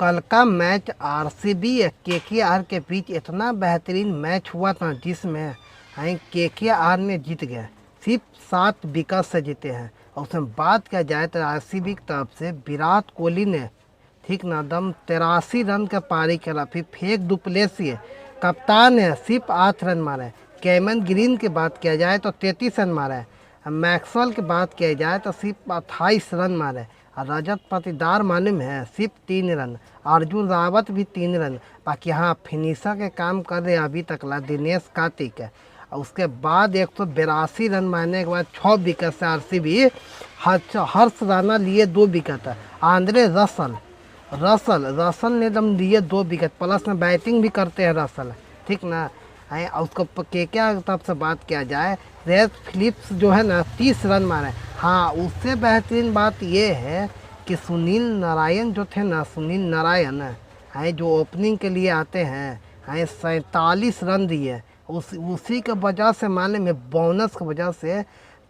कल का match RCB या केकेआर के बीच इतना बेहतरीन मैच हुआ था जिसमें केकेआर ने जीत गया। सिर्फ 7 विकेट से जीते हैं। और उसमें बात किया जाए तो आरसीबी की तरफ से विराट कोहली ने ठीक ना दम 83 रन का पारी करा। फिर फेक दुप्लेसी कप्तान है सिर्फ 8 रन मारे। कैमन ग्रीन की बात किया जाए तो 33 रन मारे। मैक्सवेल की बात किया जाए तो सिर्फ 28 रन मारे। और रजत पाटीदार मालूम है सिर्फ 3 रन। अर्जुन रावत भी 3 रन। बाकी हाँ फिनिशर के काम कर रहे अभी तक ला दिनेश कार्तिक है। और उसके बाद 182 रन मारने के बाद 6 विकेट से आरसीबी हर्ष राणा लिए 2 विकेट। आंद्रे रसल ने दम दिए 2 विकेट प्लस में बैटिंग भी करते हैं रसल, ठीक ना है। उसको क्या तब से बात किया जाए रेस फिलिप्स जो है ना 30 रन मारे। हाँ उससे बेहतरीन बात ये है कि सुनील नारायण जो थे ना, सुनील नारायण है जो ओपनिंग के लिए आते हैं 47 रन दिए। उसी के वजह से माने में बोनस की वजह से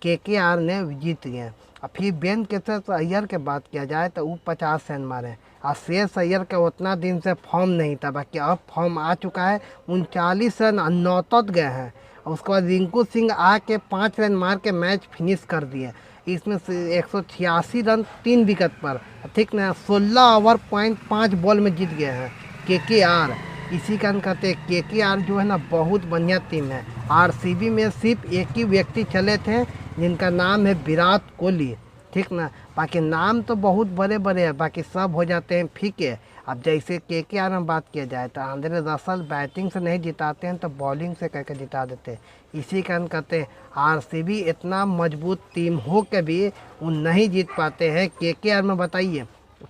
केकेआर ने जीत गए। और फिर बेन केसेस अय्यर के बात किया जाए तो वो 50 रन मारे। और श्रेयस अय्यर का उतना दिन से फॉर्म नहीं था, बाकी अब फॉर्म आ चुका है। 39 रन नौतत गए हैं। उसके बाद रिंकू सिंह आके 5 रन मार के मैच फिनिश कर दिए। इसमें से 186 रन 3 विकेट पर, ठीक ना 16 ओवर पॉइंट 5 बॉल में जीत गए हैं केकेआर। इसी कारण कहते हैं केकेआर जो है ना बहुत बढ़िया टीम है। आरसीबी में सिर्फ एक ही व्यक्ति चले थे जिनका नाम है विराट कोहली, ठीक ना। बाकी नाम तो बहुत बड़े बड़े हैं, बाकी सब हो जाते हैं फीके। अब जैसे केकेआर में बात किया जाए तो आंद्रे रसल बैटिंग से नहीं जिताते हैं तो बॉलिंग से करके जिता देते हैं। इसी कारण कहते हैं आरसीबी इतना मजबूत टीम हो के भी वो नहीं जीत पाते हैं। केकेआर में बताइए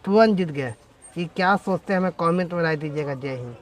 तुरंत जीत गए। ये क्या सोचते हैं हमें कमेंट में राय दीजिएगा। जय हिंद।